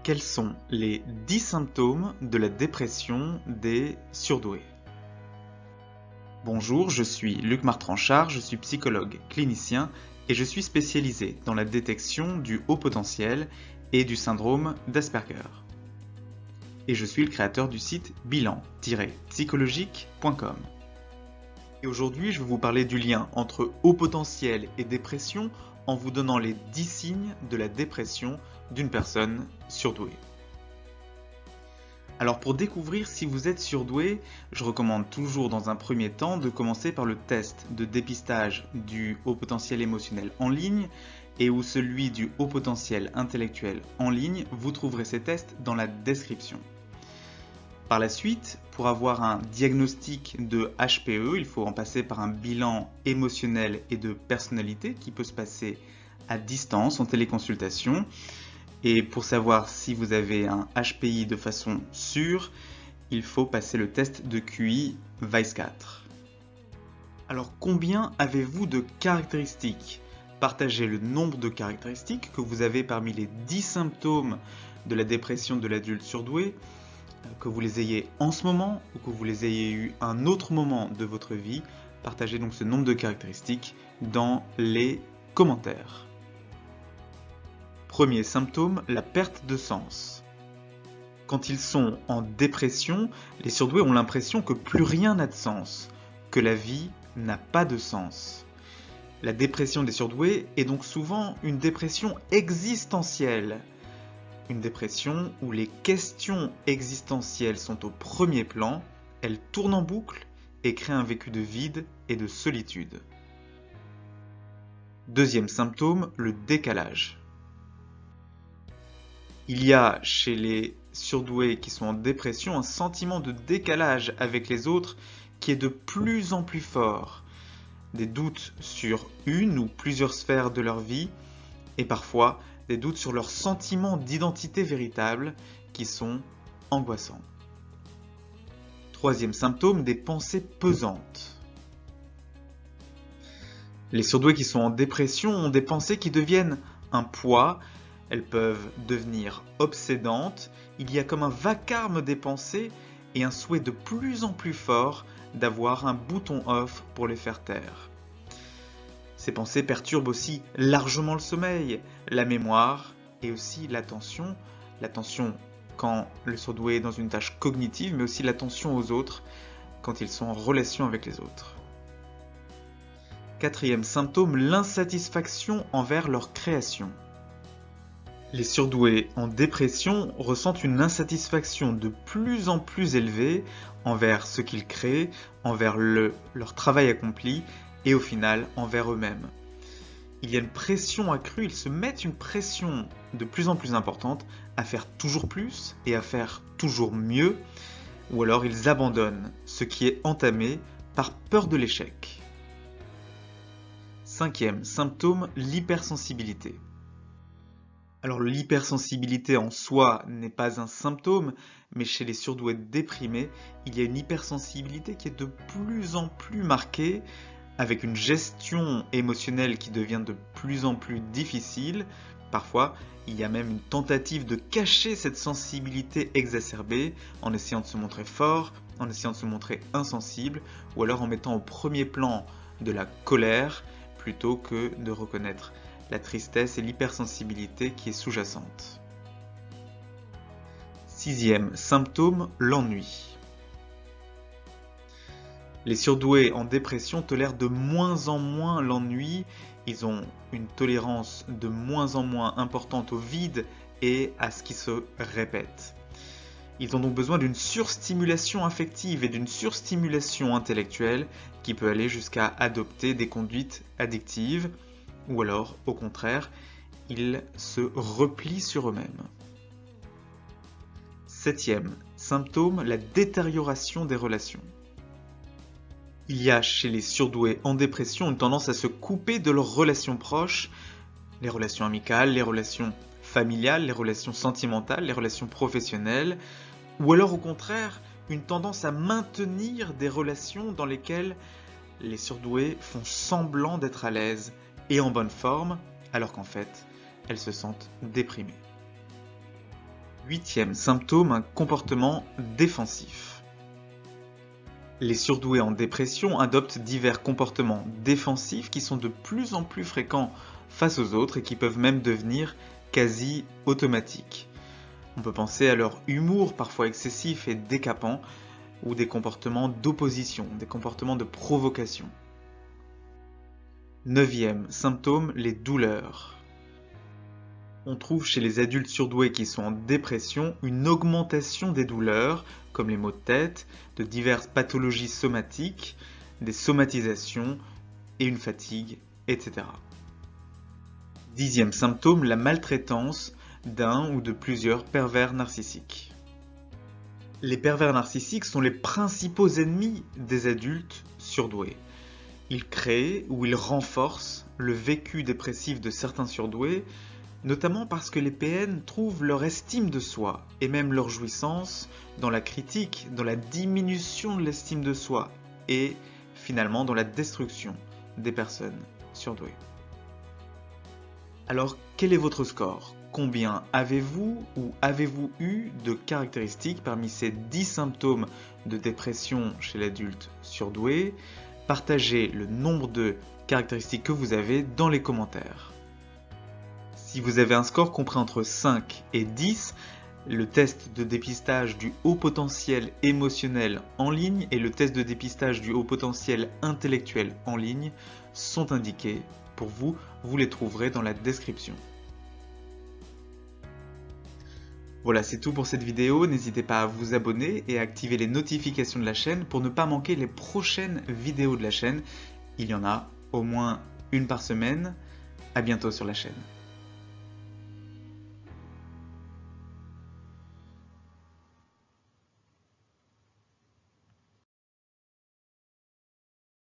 Quels sont les 10 symptômes de la dépression des surdoués? Bonjour, je suis Luc Martranchard, je suis psychologue clinicien et je suis spécialisé dans la détection du haut potentiel et du syndrome d'Asperger. Et je suis le créateur du site bilan-psychologique.com. Et aujourd'hui, je vais vous parler du lien entre haut potentiel et dépression en vous donnant les 10 signes de la dépression d'une personne surdouée. Alors pour découvrir si vous êtes surdoué, je recommande toujours dans un premier temps de commencer par le test de dépistage du haut potentiel émotionnel en ligne et ou celui du haut potentiel intellectuel en ligne. Vous trouverez ces tests dans la description. Par la suite, pour avoir un diagnostic de HPE, il faut en passer par un bilan émotionnel et de personnalité qui peut se passer à distance en téléconsultation. Et pour savoir si vous avez un HPI de façon sûre, il faut passer le test de QI Vice-4. Alors combien avez-vous de caractéristiques? Partagez le nombre de caractéristiques que vous avez parmi les 10 symptômes de la dépression de l'adulte surdoué, que vous les ayez en ce moment ou que vous les ayez eu à un autre moment de votre vie. Partagez donc ce nombre de caractéristiques dans les commentaires. Premier symptôme, la perte de sens. Quand ils sont en dépression, les surdoués ont l'impression que plus rien n'a de sens, que la vie n'a pas de sens. La dépression des surdoués est donc souvent une dépression existentielle. Une dépression où les questions existentielles sont au premier plan, elles tournent en boucle et créent un vécu de vide et de solitude. Deuxième symptôme, le décalage. Il y a chez les surdoués qui sont en dépression un sentiment de décalage avec les autres qui est de plus en plus fort. Des doutes sur une ou plusieurs sphères de leur vie et parfois des doutes sur leur sentiment d'identité véritable qui sont angoissants. Troisième symptôme, des pensées pesantes. Les surdoués qui sont en dépression ont des pensées qui deviennent un poids. Elles peuvent devenir obsédantes, il y a comme un vacarme des pensées et un souhait de plus en plus fort d'avoir un bouton off pour les faire taire. Ces pensées perturbent aussi largement le sommeil, la mémoire et aussi l'attention. L'attention quand le surdoué est dans une tâche cognitive, mais aussi l'attention aux autres quand ils sont en relation avec les autres. Quatrième symptôme, l'insatisfaction envers leur création. Les surdoués en dépression ressentent une insatisfaction de plus en plus élevée envers ce qu'ils créent, envers leur travail accompli et au final envers eux-mêmes. Il y a une pression accrue, ils se mettent une pression de plus en plus importante à faire toujours plus et à faire toujours mieux, ou alors ils abandonnent ce qui est entamé par peur de l'échec. Cinquième symptôme, l'hypersensibilité. Alors l'hypersensibilité en soi n'est pas un symptôme, mais chez les surdoués déprimés, il y a une hypersensibilité qui est de plus en plus marquée, avec une gestion émotionnelle qui devient de plus en plus difficile. Parfois, il y a même une tentative de cacher cette sensibilité exacerbée en essayant de se montrer fort, en essayant de se montrer insensible, ou alors en mettant au premier plan de la colère plutôt que de reconnaître la tristesse et l'hypersensibilité qui est sous-jacente. Sixième symptôme, l'ennui. Les surdoués en dépression tolèrent de moins en moins l'ennui, ils ont une tolérance de moins en moins importante au vide et à ce qui se répète. Ils ont donc besoin d'une surstimulation affective et d'une surstimulation intellectuelle qui peut aller jusqu'à adopter des conduites addictives ou alors, au contraire, ils se replient sur eux-mêmes. Septième symptôme, la détérioration des relations. Il y a chez les surdoués en dépression une tendance à se couper de leurs relations proches, les relations amicales, les relations familiales, les relations sentimentales, les relations professionnelles, ou alors au contraire, une tendance à maintenir des relations dans lesquelles les surdoués font semblant d'être à l'aise et en bonne forme, alors qu'en fait, elles se sentent déprimées. 8e symptôme, un comportement défensif. Les surdoués en dépression adoptent divers comportements défensifs qui sont de plus en plus fréquents face aux autres et qui peuvent même devenir quasi automatiques. On peut penser à leur humour parfois excessif et décapant, ou des comportements d'opposition, des comportements de provocation. 9e symptôme, les douleurs. On trouve chez les adultes surdoués qui sont en dépression une augmentation des douleurs, comme les maux de tête, de diverses pathologies somatiques, des somatisations et une fatigue, etc. 10e symptôme, la maltraitance d'un ou de plusieurs pervers narcissiques. Les pervers narcissiques sont les principaux ennemis des adultes surdoués. Ils créent ou ils renforcent le vécu dépressif de certains surdoués, notamment parce que les PN trouvent leur estime de soi et même leur jouissance dans la critique, dans la diminution de l'estime de soi et finalement dans la destruction des personnes surdouées. Alors, quel est votre score ? Combien avez-vous ou avez-vous eu de caractéristiques parmi ces 10 symptômes de dépression chez l'adulte surdoué ? Partagez le nombre de caractéristiques que vous avez dans les commentaires. Si vous avez un score compris entre 5 et 10, le test de dépistage du haut potentiel émotionnel en ligne et le test de dépistage du haut potentiel intellectuel en ligne sont indiqués pour vous. Vous les trouverez dans la description. Voilà, c'est tout pour cette vidéo. N'hésitez pas à vous abonner et à activer les notifications de la chaîne pour ne pas manquer les prochaines vidéos de la chaîne. Il y en a au moins une par semaine. À bientôt sur la chaîne.